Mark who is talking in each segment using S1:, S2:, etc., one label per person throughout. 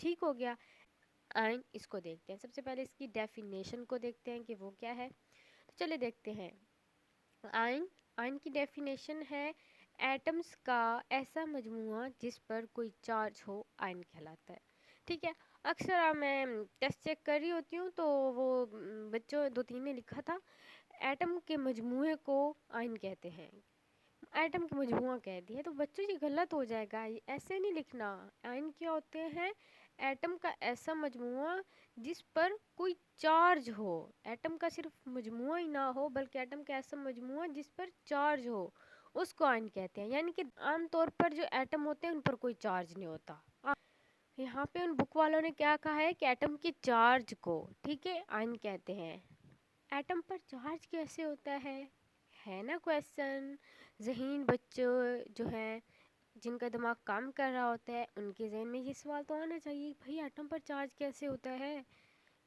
S1: ठीक हो गया। आयन इसको देखते हैं, सबसे पहले इसकी डेफिनेशन को देखते हैं कि वो क्या है। तो चलिए देखते हैं। आयन आयन की डेफिनेशन है एटम्स का ऐसा मजमुआ जिस पर कोई चार्ज हो, आयन कहलाता है। ठीक है। अक्सर मैं टेस्ट चेक कर रही होती हूँ तो वो बच्चों 2-3 ने लिखा था एटम के मजमुए को आयन कहते हैं, एटम का मजमुआ कह दिया, तो बच्चों ये गलत हो जाएगा, ऐसे नहीं लिखना। आयन क्या होते हैं? एटम का ऐसा मजमुआ जिस पर कोई चार्ज हो। एटम का सिर्फ मजमुआ ही ना हो बल्कि एटम का ऐसा मजमुआ जिस पर चार्ज हो, उसको आयन कहते हैं। यानी कि आमतौर पर जो एटम होते हैं उन पर कोई चार्ज नहीं होता। यहाँ पे उन बुक वालों ने क्या कहा है कि एटम के चार्ज को, ठीक है, आयन कहते हैं। एटम पर चार्ज कैसे होता है ना क्वेश्चन। ज़हीन बच्चों जो हैं जिनका दिमाग काम कर रहा होता है उनके जहन में ये सवाल तो आना चाहिए, भाई एटम पर चार्ज कैसे होता है।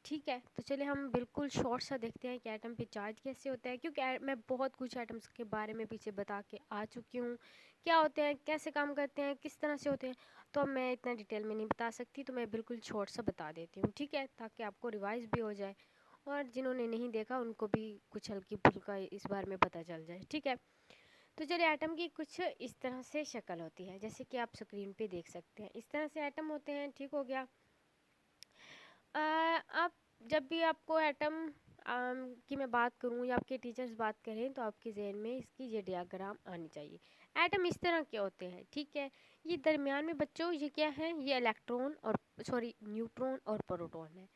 S1: ठीक है, तो चलिए हम बिल्कुल शॉर्ट सा देखते हैं कि एटम पे चार्ज कैसे होता है, क्योंकि मैं बहुत कुछ एटम्स के बारे में पीछे बता के आ चुकी हूँ, क्या होते हैं, कैसे काम करते हैं, किस तरह से होते हैं। तो अब मैं इतना डिटेल में नहीं बता सकती, तो मैं बिल्कुल शॉर्ट सा बता देती हूँ, ठीक है, ताकि आपको रिवाइज भी हो जाए और जिन्होंने नहीं देखा उनको भी कुछ हल्की फुल्का इस बारे में पता चल जाए। ठीक है, तो चलिए एटम की कुछ इस तरह से शक्ल होती है, जैसे कि आप स्क्रीन पे देख सकते हैं, इस तरह से एटम होते हैं। ठीक हो गया। आप जब भी आपको एटम की मैं बात करूं या आपके टीचर्स बात करें तो आपके जहन में इसकी ये डियाग्राम आनी चाहिए। एटम इस तरह के होते हैं, ठीक है। ये दरमियान में बच्चों ये क्या है, ये इलेक्ट्रॉन और सॉरी न्यूट्रॉन और प्रोटॉन है।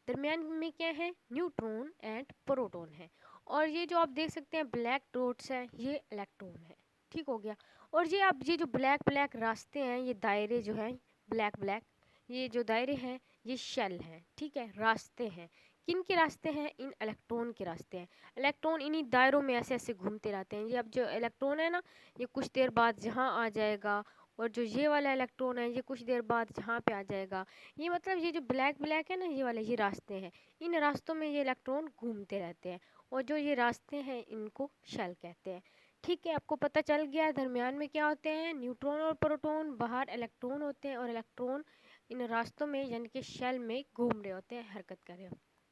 S1: दरमियान में क्या है, न्यूट्रॉन एंड प्रोटॉन है। और ये जो आप देख सकते हैं ब्लैक डॉट्स हैं, ये इलेक्ट्रॉन है। ठीक हो गया। और ये आप ये जो ब्लैक ब्लैक रास्ते हैं, ये दायरे जो हैं ब्लैक ब्लैक, ये जो दायरे हैं ये शेल हैं। ठीक है, रास्ते हैं। किन के रास्ते हैं? इन इलेक्ट्रॉन के रास्ते हैं। इलेक्ट्रॉन इन्हीं दायरों में ऐसे ऐसे घूमते रहते हैं। ये अब जो इलेक्ट्रॉन है ना, ये कुछ देर बाद यहाँ आ जाएगा, और जो ये वाला इलेक्ट्रॉन है ये कुछ देर बाद यहाँ पे आ जाएगा। ये मतलब ये जो ब्लैक ब्लैक है ना, ये वाले ये रास्ते हैं, इन रास्तों में ये इलेक्ट्रॉन घूमते रहते हैं, और जो ये रास्ते हैं इनको शेल कहते हैं। ठीक है, आपको पता चल गया दरमियान में क्या होते हैं, न्यूट्रॉन और प्रोटॉन, बाहर इलेक्ट्रॉन होते हैं, और इलेक्ट्रॉन इन रास्तों में यानी कि शेल में घूम रहे होते हैं, हरकत कर रहे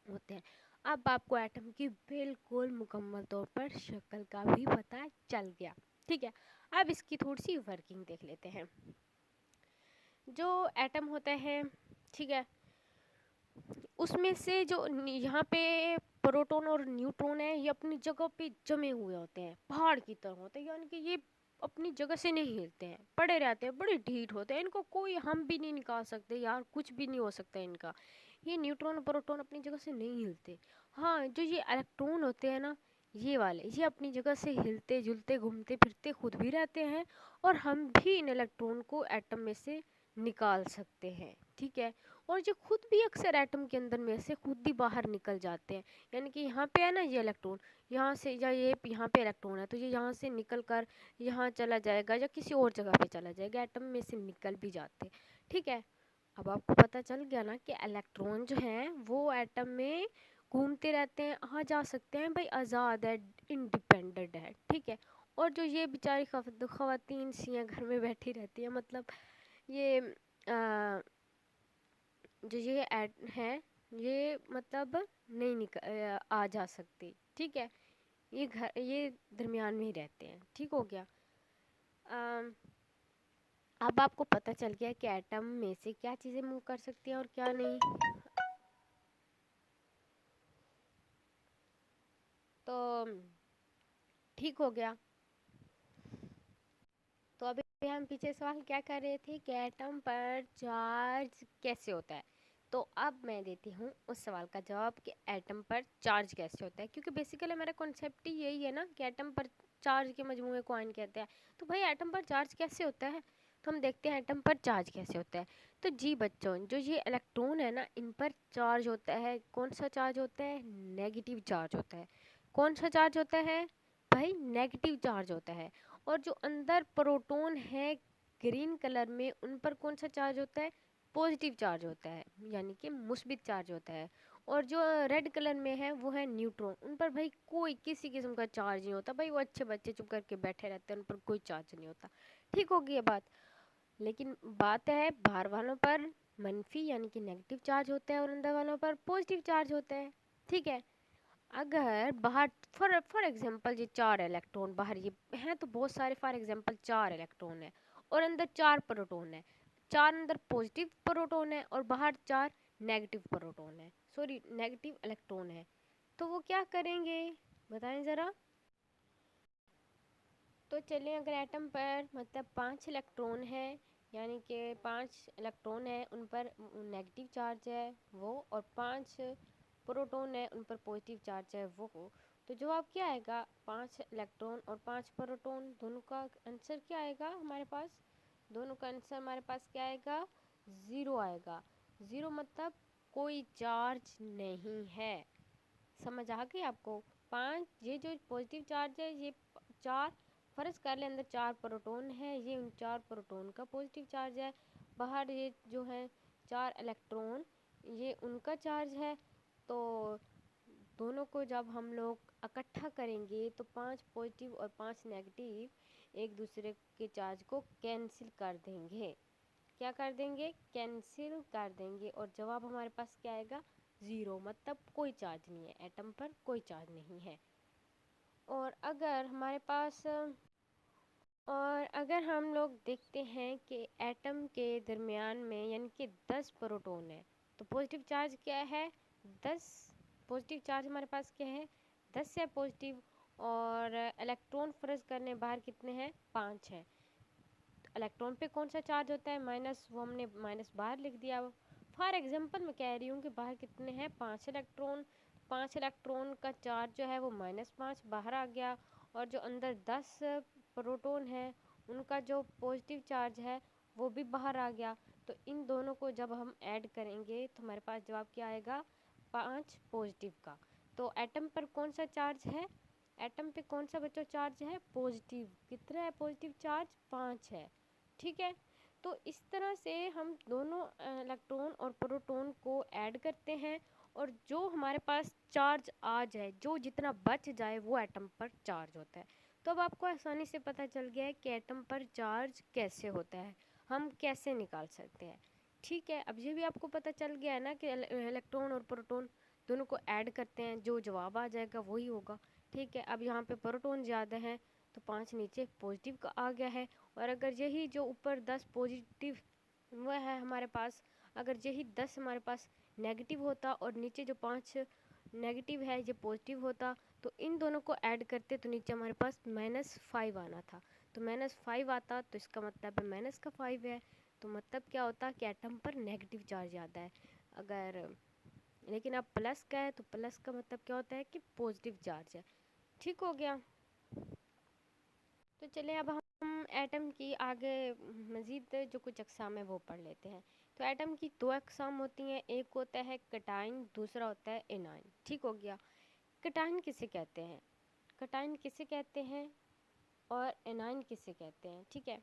S1: होते हैं। अब आपको एटम की बिल्कुल मुकम्मल तौर पर शक्ल का भी पता चल गया। ठीक है, अब इसकी थोड़ी सी वर्किंग देख लेते हैं। जो एटम होता है, ठीक है, उसमें से जो यहाँ पे प्रोटॉन और न्यूट्रॉन है ये अपनी जगह पे जमे हुए होते हैं, पहाड़ की तरह होते हैं, यानी कि ये अपनी जगह से नहीं हिलते हैं, पड़े रहते हैं, बड़े ढीठ होते हैं, इनको कोई हम भी नहीं निकाल सकते यार, कुछ भी नहीं हो सकता इनका। ये न्यूट्रॉन प्रोटॉन अपनी जगह से नहीं हिलते। हाँ, जो ये इलेक्ट्रॉन होते हैं ना, ये वाले ये अपनी जगह से हिलते जुलते घूमते फिरते खुद भी रहते हैं, और हम भी इन इलेक्ट्रॉन को एटम में से निकाल सकते हैं। ठीक है, और जो खुद भी अक्सर एटम के अंदर में से खुद ही बाहर निकल जाते हैं, यानी कि यहाँ पे है ना ये इलेक्ट्रॉन, यहाँ से या ये यहाँ पे इलेक्ट्रॉन है तो ये यहाँ से निकल कर यहाँ चला जाएगा या किसी और जगह पे चला जाएगा, एटम में से निकल भी जाते हैं। ठीक है, अब आपको पता चल गया ना कि इलेक्ट्रॉन जो हैं वो एटम में घूमते रहते हैं, आ जा सकते हैं, भाई आज़ाद है, इंडिपेंडेंट है। ठीक है, और जो ये बेचारी खवातीन सी हैं घर में बैठी रहती है, मतलब ये जो ये ऐड है ये मतलब नहीं आ जा सकती। ठीक है, ये घर ये दरमियान में ही रहते हैं। ठीक हो गया। अम, अब आपको पता चल गया कि एटम में से क्या चीज़ें मूव कर सकती हैं और क्या नहीं। तो ठीक हो गया। तो अभी हम पीछे सवाल क्या कर रहे थे कि एटम पर चार्ज कैसे होता है। तो अब मैं देती हूँ उस सवाल का जवाब कि एटम पर चार्ज कैसे होता है, क्योंकि बेसिकली मेरा कॉन्सेप्ट ही यही है ना कि एटम पर चार्ज के मजमूए को आयन कहते हैं। तो भाई एटम पर चार्ज कैसे होता है, तो हम देखते हैं एटम पर चार्ज कैसे होता है। तो जी बच्चों, जो ये इलेक्ट्रॉन है ना, इन पर चार्ज होता है। कौन सा चार्ज होता है? नेगेटिव चार्ज होता है। कौन सा चार्ज होता है भाई? नेगेटिव चार्ज होता है। और जो अंदर प्रोटॉन है ग्रीन कलर में, उन पर कौन सा चार्ज होता है? पॉजिटिव चार्ज होता है, यानी कि मुस्बित चार्ज होता है। और जो रेड कलर में है वो है न्यूट्रॉन, उन पर भाई कोई किसी किस्म का चार्ज नहीं होता, भाई वो अच्छे बच्चे चुप करके बैठे रहते हैं, उन पर कोई चार्ज नहीं होता। ठीक होगी ये बात। लेकिन बात है बाहर वालों पर, मनफी यानी कि नेगेटिव चार्ज होता है और अंदर वालों पर पॉजिटिव चार्ज होता है। ठीक है, अगर बाहर फॉर एग्जांपल ये 4 इलेक्ट्रॉन बाहर ये हैं, तो बहुत सारे फॉर एग्जांपल 4 इलेक्ट्रॉन है और अंदर 4 प्रोटॉन है, 4 अंदर पॉजिटिव प्रोटॉन है और बाहर 4 नेगेटिव प्रोटॉन है, सॉरी नेगेटिव इलेक्ट्रॉन है। तो वो क्या करेंगे बताएं ज़रा। तो चलिए, अगर एटम पर मतलब 5 इलेक्ट्रॉन है, यानी कि 5 इलेक्ट्रॉन है उन पर नेगेटिव चार्ज है वो, और 5 प्रोटॉन है उन पर पॉजिटिव चार्ज है वो, तो जवाब क्या आएगा? 5 इलेक्ट्रॉन और 5 प्रोटॉन दोनों का आंसर क्या आएगा हमारे पास? दोनों का आंसर हमारे पास क्या आएगा? 0 आएगा। 0 मतलब कोई चार्ज नहीं है। समझ आ गई आपको? 5 ये जो पॉजिटिव चार्ज है, ये 4 फर्ज कर ले अंदर 4 प्रोटॉन है, ये उन 4 प्रोटॉन का पॉजिटिव चार्ज है। बाहर ये जो है 4 इलेक्ट्रॉन, ये उनका चार्ज है। तो दोनों को जब हम लोग इकट्ठा करेंगे तो 5 पॉजिटिव और 5 नेगेटिव एक दूसरे के चार्ज को कैंसिल कर देंगे। क्या कर देंगे? कैंसिल कर देंगे, और जवाब हमारे पास क्या आएगा? 0, मतलब कोई चार्ज नहीं है, एटम पर कोई चार्ज नहीं है। और अगर हमारे पास और अगर हम लोग देखते हैं कि एटम के दरमियान में यानी कि 10 प्रोटॉन है, तो पॉजिटिव चार्ज क्या है? 10 पॉजिटिव चार्ज हमारे पास क्या है? 10 है पॉजिटिव, और इलेक्ट्रॉन फर्ज करने बाहर कितने हैं? 5 है। इलेक्ट्रॉन पे कौन सा चार्ज होता है? माइनस, वो हमने माइनस बाहर लिख दिया। फॉर एग्जांपल मैं कह रही हूँ कि बाहर कितने हैं? 5 इलेक्ट्रॉन। 5 इलेक्ट्रॉन का चार्ज जो है वो -5 बाहर आ गया, और जो अंदर 10 प्रोटॉन है उनका जो पॉजिटिव चार्ज है वो भी बाहर आ गया। तो इन दोनों को जब हम ऐड करेंगे तो हमारे पास जवाब क्या आएगा? 5 पॉजिटिव का। तो एटम पर कौन सा चार्ज है? एटम पे कौन सा बच्चों चार्ज है? पॉजिटिव। कितना है पॉजिटिव चार्ज? 5 है। ठीक है, तो इस तरह से हम दोनों इलेक्ट्रॉन और प्रोटॉन को ऐड करते हैं, और जो हमारे पास चार्ज आ जाए, जो जितना बच जाए वो एटम पर चार्ज होता है। तो अब आपको आसानी से पता चल गया है कि एटम पर चार्ज कैसे होता है, हम कैसे निकाल सकते हैं। ठीक है, अब ये भी आपको पता चल गया है ना कि इलेक्ट्रॉन और प्रोटॉन दोनों को ऐड करते हैं, जो जवाब आ जाएगा वही होगा। ठीक है, अब यहाँ पे प्रोटॉन ज़्यादा है तो 5 नीचे पॉजिटिव का आ गया है, और अगर यही जो ऊपर 10 पॉजिटिव वह है हमारे पास, अगर यही 10 हमारे पास नेगेटिव होता और नीचे जो 5 नेगेटिव है ये पॉजिटिव होता, तो इन दोनों को ऐड करते तो नीचे हमारे पास -5 आना था। तो -5 आता तो इसका मतलब है माइनस का 5 है, तो मतलब क्या होता कि एटम पर नेगेटिव चार्ज ज़्यादा है। अगर लेकिन अब प्लस का है तो प्लस का मतलब क्या होता है कि पॉजिटिव चार्ज है। ठीक हो गया। तो चलिए, अब हम एटम की आगे मज़ीद जो कुछ अक़साम है वो पढ़ लेते हैं। तो एटम की 2 अक़साम होती हैं, एक होता है कटाइन, दूसरा होता है एनाइन। ठीक हो गया। कटाइन किसे कहते हैं? कटाइन किसे कहते हैं और एनाइन किसे कहते हैं? ठीक है,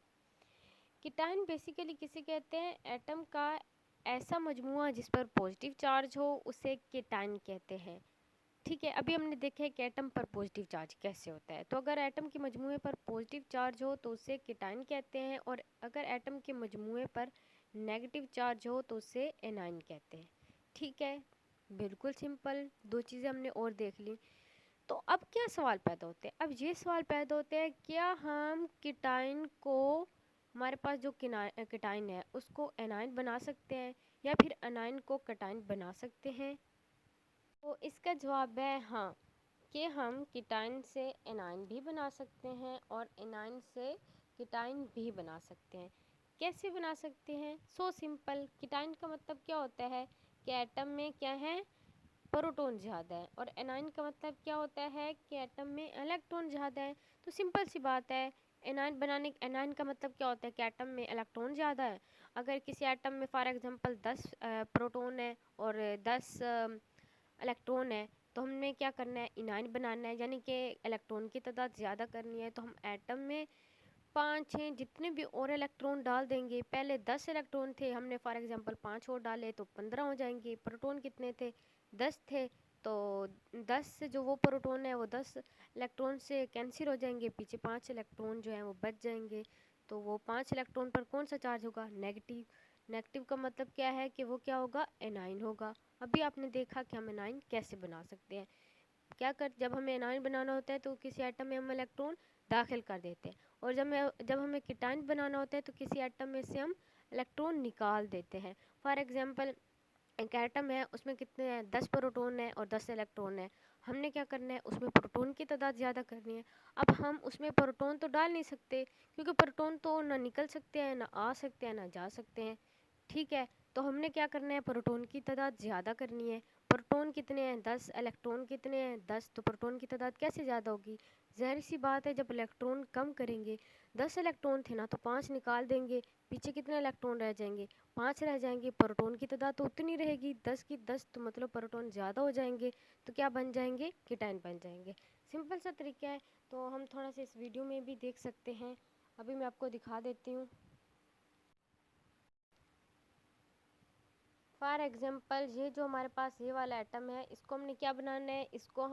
S1: कीटाइन बेसिकली किसे कहते हैं? एटम का ऐसा मजमुआ जिस पर पॉजिटिव चार्ज हो उसे कीटाइन कहते हैं। ठीक है, अभी हमने देखा है कि एटम पर पॉजिटिव चार्ज कैसे होता है। तो अगर एटम के मजमूए पर पॉजिटिव चार्ज हो तो उसे कीटाइन कहते हैं, और अगर एटम के मजमूए पर नेगेटिव चार्ज हो तो उसे एनाइन कहते हैं। ठीक है, बिल्कुल सिंपल। 2 चीज़ें हमने और देख ली। तो अब क्या सवाल पैदा होते हैं? अब ये सवाल पैदा होते हैं, क्या हम कीटाइन को, हमारे पास जो कीटाइन है उसको एनाइन बना सकते हैं, या फिर एनाइन को कीटाइन बना सकते हैं? तो इसका जवाब है हाँ, कि हम कीटाइन से एनाइन भी बना सकते हैं और एनाइन से कीटाइन भी बना सकते हैं। कैसे बना सकते हैं? So simple. कीटाइन का मतलब क्या होता है कि एटम में क्या है? प्रोटॉन ज़्यादा है, और एनाइन का मतलब क्या होता है कि एटम में इलेक्ट्रॉन ज़्यादा है। तो सिंपल सी बात है, एनाइन का मतलब क्या होता है कि एटम में इलेक्ट्रॉन ज़्यादा है। अगर किसी एटम में फॉर एग्जांपल 10 प्रोटॉन है और 10 इलेक्ट्रॉन है, तो हमने क्या करना है? एनाइन बनाना है, यानी कि इलेक्ट्रॉन की तादाद ज़्यादा करनी है। तो हम एटम में 5-6 जितने भी और इलेक्ट्रॉन डाल देंगे। पहले 10 इलेक्ट्रॉन थे, हमने फॉर एग्जांपल 5 और डाले तो 15 हो जाएंगे। प्रोटॉन कितने थे? 10 थे, तो 10 से जो वो प्रोटॉन है वो 10 इलेक्ट्रॉन से कैंसिल हो जाएंगे, पीछे 5 इलेक्ट्रॉन जो हैं वो बच जाएंगे। तो वो 5 इलेक्ट्रॉन पर कौन सा चार्ज होगा? नेगेटिव। नेगेटिव का मतलब क्या है कि वो क्या होगा, एनाइन होगा। अभी आपने देखा कि हम एनाइन कैसे बना सकते हैं। जब हमें एनाइन बनाना होता है तो किसी एटम में हम इलेक्ट्रॉन दाखिल कर देते हैं, और जब हमें कीटाइन बनाना होता है तो किसी एटम में से हम इलेक्ट्रॉन निकाल देते हैं। फॉर एग्जांपल, एक एटम है, उसमें कितने हैं, 10 प्रोटॉन है और 10 इलेक्ट्रॉन है। हमने क्या करना है, उसमें प्रोटॉन की तादाद ज़्यादा करनी है। अब हम उसमें प्रोटॉन तो डाल नहीं सकते, क्योंकि प्रोटॉन तो ना निकल सकते हैं, ना आ सकते हैं, ना जा सकते हैं। ठीक है, तो हमने क्या करना है, प्रोटॉन की तादाद ज़्यादा करनी है। प्रोटॉन कितने हैं, 10, इलेक्ट्रॉन कितने हैं, 10, तो प्रोटॉन की तादाद कैसे ज़्यादा होगी, ज़ाहिर सी बात है, जब इलेक्ट्रॉन कम करेंगे, 10 इलेक्ट्रॉन थे ना तो 5 निकाल देंगे, पीछे कितने इलेक्ट्रॉन रह जाएंगे, 5 रह जाएंगे। प्रोटॉन की तादाद तो उतनी रहेगी, 10 की 10, तो मतलब प्रोटॉन ज़्यादा हो जाएंगे, तो क्या बन जाएंगे, कीटाइन बन जाएंगे। सिंपल सा तरीका है, तो हम थोड़ा सा इस वीडियो में भी देख सकते हैं। अभी मैं आपको दिखा देती हूँ। फॉर एग्जांपल, ये जो हमारे पास ये वाला एटम है, इसको हमने क्या बनाना है, इसको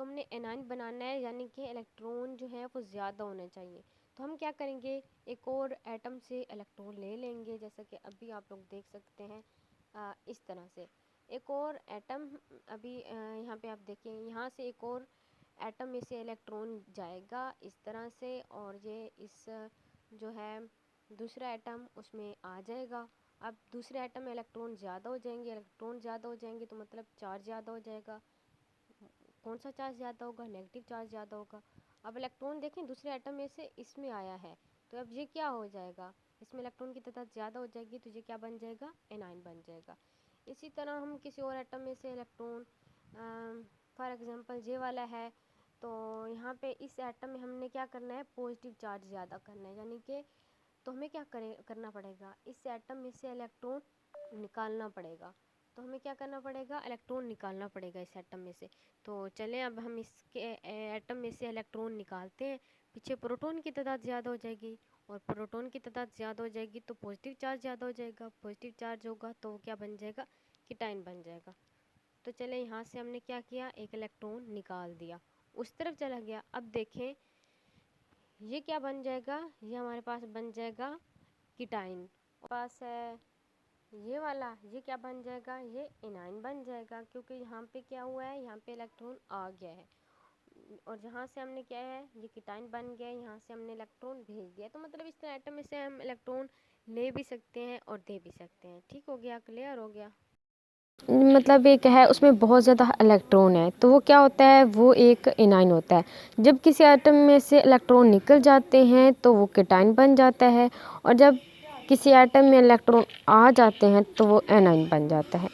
S1: हमने एनाइन बनाना है, यानी कि इलेक्ट्रॉन जो है वो ज़्यादा होने चाहिए। तो हम क्या करेंगे, एक और एटम से इलेक्ट्रॉन ले लेंगे, जैसा कि अभी आप लोग देख सकते हैं। इस तरह से एक और एटम, अभी यहाँ पे आप देखें, यहाँ से एक और एटम में से इलेक्ट्रॉन जाएगा इस तरह से, और ये इस जो है दूसरा एटम उसमें आ जाएगा। अब दूसरे एटम में इलेक्ट्रॉन ज़्यादा हो जाएंगे तो मतलब चार्ज ज़्यादा हो जाएगा। कौन सा चार्ज ज़्यादा होगा, नेगेटिव चार्ज ज़्यादा होगा। अब इलेक्ट्रॉन देखें दूसरे एटम में से इसमें आया है, तो अब ये क्या हो जाएगा, इसमें इलेक्ट्रॉन की तादाद ज़्यादा हो जाएगी, तो ये क्या बन जाएगा, एनाइन बन जाएगा। इसी तरह हम किसी और एटम में से इलेक्ट्रॉन, फॉर एग्जांपल ये वाला है, तो यहाँ पे इस एटम में हमने क्या करना है, पॉजिटिव चार्ज ज़्यादा करना है, यानी कि तो हमें क्या करना पड़ेगा, इस एटम में से इलेक्ट्रॉन निकालना पड़ेगा। तो हमें क्या करना पड़ेगा, इलेक्ट्रॉन निकालना पड़ेगा इस एटम में से। तो चलें, अब हम इसके एटम में से इलेक्ट्रॉन निकालते हैं। पीछे प्रोटॉन की तादाद ज़्यादा हो जाएगी, और प्रोटॉन की तादाद ज़्यादा हो जाएगी तो पॉजिटिव चार्ज ज़्यादा हो जाएगा, पॉजिटिव चार्ज होगा तो वो क्या बन जाएगा, कीटाइन बन जाएगा। तो चले, यहाँ से हमने क्या किया, एक इलेक्ट्रॉन निकाल दिया, उस तरफ चला गया। अब देखें ये क्या बन जाएगा, ये हमारे पास बन जाएगा कीटाइन। पास है ये वाला, ये क्या बन जाएगा, ये एनाइन बन जाएगा, क्योंकि यहाँ पे क्या हुआ है, यहाँ पे इलेक्ट्रॉन आ गया है, और जहाँ से हमने क्या है, ये कीटाइन बन गया, यहाँ से हमने इलेक्ट्रॉन भेज दिया। तो मतलब इस तरह एटम में से हम इलेक्ट्रॉन ले भी सकते हैं और दे भी सकते हैं। ठीक हो गया, क्लियर हो गया।
S2: मतलब एक है उसमें बहुत ज़्यादा इलेक्ट्रॉन है तो वो क्या होता है, वो एक एनाइन होता है। जब किसी एटम में से इलेक्ट्रॉन निकल जाते हैं तो वो कीटाइन बन जाता है, और जब किसी एटम में इलेक्ट्रॉन आ जाते हैं तो वो एनाइन बन जाता है।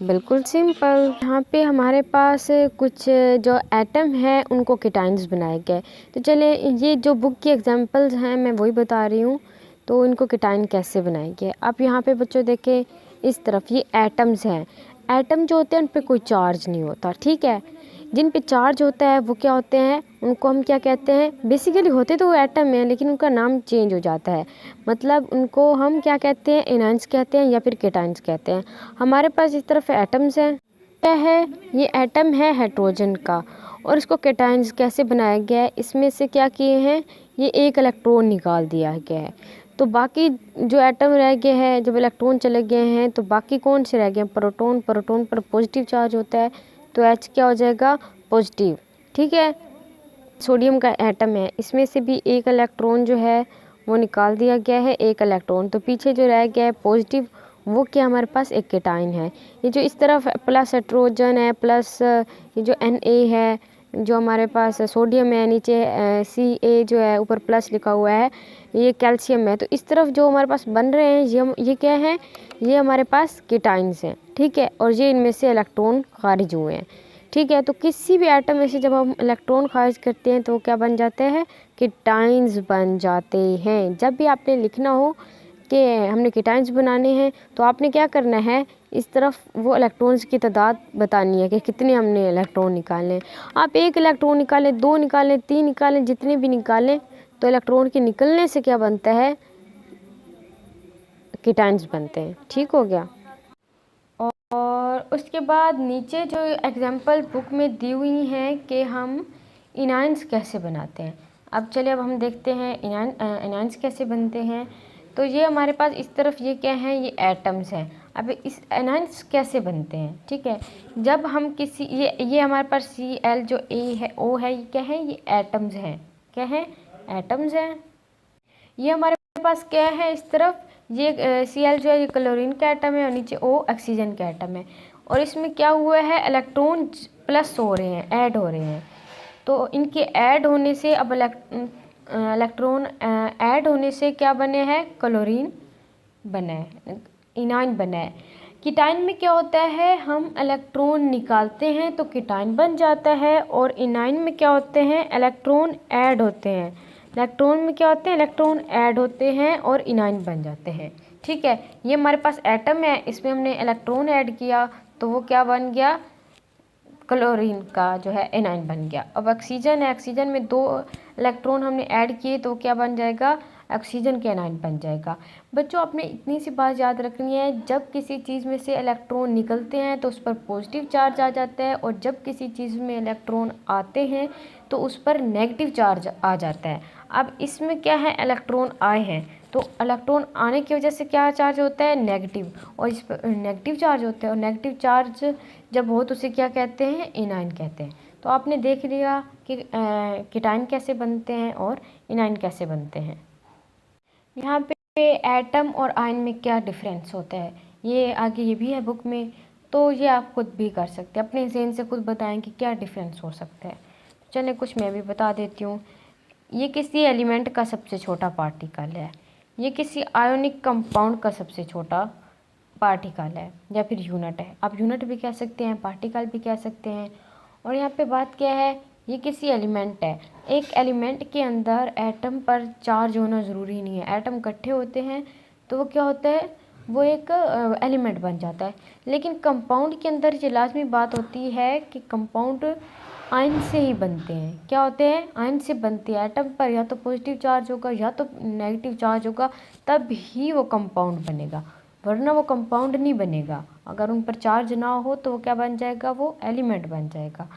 S2: बिल्कुल सिंपल। यहाँ पे हमारे पास कुछ जो एटम है उनको कीटाइंस बनाए गए। तो चले, ये जो बुक की एग्जांपल्स हैं मैं वही बता रही हूँ। तो इनको कीटाइन कैसे बनाए गए, आप यहाँ पे बच्चों देखें, इस तरफ ये एटम्स हैं। एटम जो होते हैं उन पे कोई चार्ज नहीं होता, ठीक है। जिन पे चार्ज होता है वो क्या होते हैं, उनको हम क्या कहते हैं, बेसिकली होते तो वो एटम हैं लेकिन उनका नाम चेंज हो जाता है। मतलब उनको हम क्या कहते हैं, एनाइंस कहते हैं या फिर केटाइंस कहते हैं। हमारे पास इस तरफ एटम्स हैं, क्या है, ये एटम है हाइड्रोजन का, और इसको केटाइंस कैसे बनाया गया है, इसमें से क्या किए हैं, ये एक इलेक्ट्रॉन निकाल दिया गया है। तो बाकी जो एटम रह गए हैं, जब इलेक्ट्रॉन चले गए हैं तो बाकी कौन से रह गए, प्रोटॉन। प्रोटॉन पर पॉजिटिव चार्ज होता है तो H क्या हो जाएगा, पॉजिटिव, ठीक है। सोडियम का एटम है, इसमें से भी एक इलेक्ट्रॉन जो है वो निकाल दिया गया है, एक इलेक्ट्रॉन, तो पीछे जो रह गया है पॉजिटिव, वो क्या हमारे पास एक केटाइन है। ये जो इस तरफ प्लस हाइड्रोजन है, प्लस ये जो Na है, जो हमारे पास सोडियम है, नीचे Ca जो है ऊपर प्लस लिखा हुआ है, ये कैल्शियम है। तो इस तरफ जो हमारे पास बन रहे हैं ये क्या है, ये हमारे पास कीटाइंस हैं, ठीक है। और ये इनमें से इलेक्ट्रॉन खारिज हुए हैं, ठीक है। तो किसी भी एटम में से जब हम इलेक्ट्रॉन खारिज करते हैं तो वो क्या बन जाते हैं, कीटाइंस बन जाते हैं। जब भी आपने लिखना हो कि हमने कीटाइंस बनाने हैं तो आपने क्या करना है, इस तरफ वो इलेक्ट्रॉन्स की तादाद बतानी है कि कितने हमने इलेक्ट्रॉन निकालने हैं। आप एक इलेक्ट्रॉन निकालें, दो निकालें, तीन निकालें, जितने भी निकालें, तो इलेक्ट्रॉन के निकलने से क्या बनता है, कीटाइंस बनते हैं, ठीक हो गया। और उसके बाद नीचे जो एग्जाम्पल बुक में दी हुई हैं कि हम इनाइंस कैसे बनाते हैं। अब चलिए, अब हम देखते हैं इनाइंस कैसे बनते हैं। तो ये हमारे पास इस तरफ ये क्या है, ये एटम्स हैं। अब इस एनायंस कैसे बनते हैं, ठीक है। जब हम किसी ये हमारे पास Cl जो A है O है, ये क्या है, ये एटम्स हैं। क्या है, एटम्स हैं। ये हमारे पास क्या है इस तरफ, ये Cl जो है ये क्लोरीन का एटम है और नीचे O ऑक्सीजन का एटम है। और इसमें क्या हुआ है, इलेक्ट्रॉन प्लस हो रहे हैं, ऐड हो रहे हैं। तो इनके ऐड होने से अब इलेक्ट्रॉन ऐड होने से क्या बने हैं, क्लोरीन बना है, इनाइन बना है। कीटाइन में क्या होता है, हम इलेक्ट्रॉन निकालते हैं तो कीटाइन बन जाता है। और इनाइन में क्या होते हैं, इलेक्ट्रॉन ऐड होते हैं। इलेक्ट्रॉन में क्या होते हैं, इलेक्ट्रॉन ऐड होते हैं और इनाइन बन जाते हैं, ठीक है। ये हमारे पास एटम है, इसमें हमने इलेक्ट्रॉन ऐड किया तो वो क्या बन गया, क्लोरीन का जो है एनाइन बन गया। अब ऑक्सीजन है, ऑक्सीजन में 2 इलेक्ट्रॉन हमने ऐड किए तो क्या बन जाएगा, ऑक्सीजन के एनाइन बन जाएगा। बच्चों आपने इतनी सी बात याद रखनी है, जब किसी चीज़ में से इलेक्ट्रॉन निकलते हैं तो उस पर पॉजिटिव चार्ज आ जाता है, और जब किसी चीज़ में इलेक्ट्रॉन आते हैं तो उस पर नेगेटिव चार्ज आ जाता है। अब इसमें क्या है, इलेक्ट्रॉन आए हैं तो इलेक्ट्रॉन आने की वजह से क्या चार्ज होता है, नेगेटिव, और इस पर नेगेटिव चार्ज होता है। और नेगेटिव चार्ज जब हो तो उसे क्या कहते हैं, इनाइन कहते हैं। तो आपने देख लिया कि कीटाइन कैसे बनते हैं और इनाइन कैसे बनते हैं। यहाँ पे एटम और आयन में क्या डिफरेंस होता है, ये आगे ये भी है बुक में, तो ये आप खुद भी कर सकते हैं, अपने ज़हन से खुद बताएं कि क्या डिफरेंस हो सकता है। चलिए कुछ मैं भी बता देती हूँ। ये किसी एलिमेंट का सबसे छोटा पार्टिकल है, ये किसी आयोनिक कंपाउंड का सबसे छोटा पार्टिकल है या फिर यूनिट है। आप यूनिट भी कह सकते हैं, पार्टिकल भी कह सकते हैं। और यहाँ पे बात क्या है, ये किसी एलिमेंट है। एक एलिमेंट के अंदर एटम पर चार्ज होना ज़रूरी नहीं है, एटम इकट्ठे होते हैं तो वो क्या होता है, वो एक एलिमेंट बन जाता है। लेकिन कंपाउंड के अंदर ये लाजमी बात होती है कि कंपाउंड आयन से ही बनते हैं। क्या होते हैं, आयन से बनते हैं। एटम पर या तो पॉजिटिव चार्ज होगा या तो नेगेटिव चार्ज होगा, तब ही वो कंपाउंड बनेगा, वरना वो कंपाउंड नहीं बनेगा। अगर उन पर चार्ज ना हो तो वो क्या बन जाएगा, वो एलिमेंट बन जाएगा।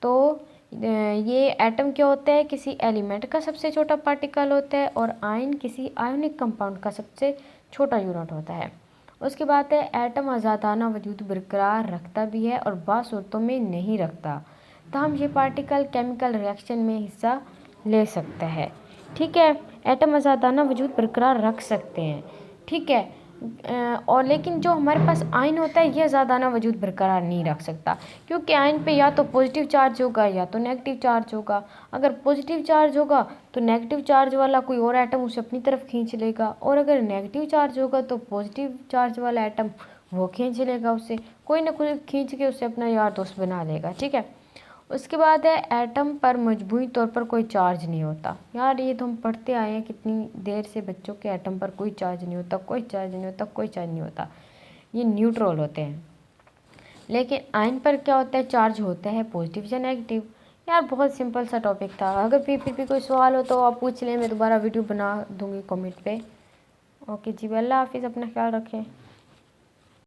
S2: तो ये एटम क्या होता है, किसी एलिमेंट का सबसे छोटा पार्टिकल होता है, और आयन किसी आयोनिक कंपाउंड का सबसे छोटा यूनिट होता है। उसके बाद है एटम आज़ादाना वजूद बरकरार रखता भी है और बाज़ सूरतों में नहीं रखता। तो हम ये पार्टिकल केमिकल रिएक्शन में हिस्सा ले सकता है, ठीक है। एटम आज़ादाना वजूद बरकरार रख सकते हैं, ठीक है। और लेकिन जो हमारे पास आयन होता है, यह आज़ादाना वजूद बरकरार नहीं रख सकता, क्योंकि आयन पे या तो पॉजिटिव चार्ज होगा या तो नेगेटिव चार्ज होगा। अगर पॉजिटिव चार्ज होगा तो नेगेटिव चार्ज वाला कोई और एटम उसे अपनी तरफ खींच लेगा, और अगर नेगेटिव चार्ज होगा तो पॉजिटिव चार्ज वाला एटम वो खींच लेगा उसे, कोई ना कोई खींच के उसे अपना यार दोस्त बना लेगा, ठीक है। उसके बाद है एटम पर मजबूरी तौर पर कोई चार्ज नहीं होता। यार ये तो हम पढ़ते आए हैं कितनी देर से बच्चों के, एटम पर कोई चार्ज नहीं होता, कोई चार्ज नहीं होता, कोई चार्ज नहीं होता, ये न्यूट्रल होते हैं। लेकिन आयन पर क्या होता है, चार्ज होता है पॉजिटिव या नेगेटिव। यार बहुत सिंपल सा टॉपिक था, अगर फिर भी कोई सवाल हो तो आप पूछ लें, मैं दोबारा वीडियो बना दूँगी कमेंट पे। ओके जी, अल्लाह हाफिज़, अपना ख्याल रखें।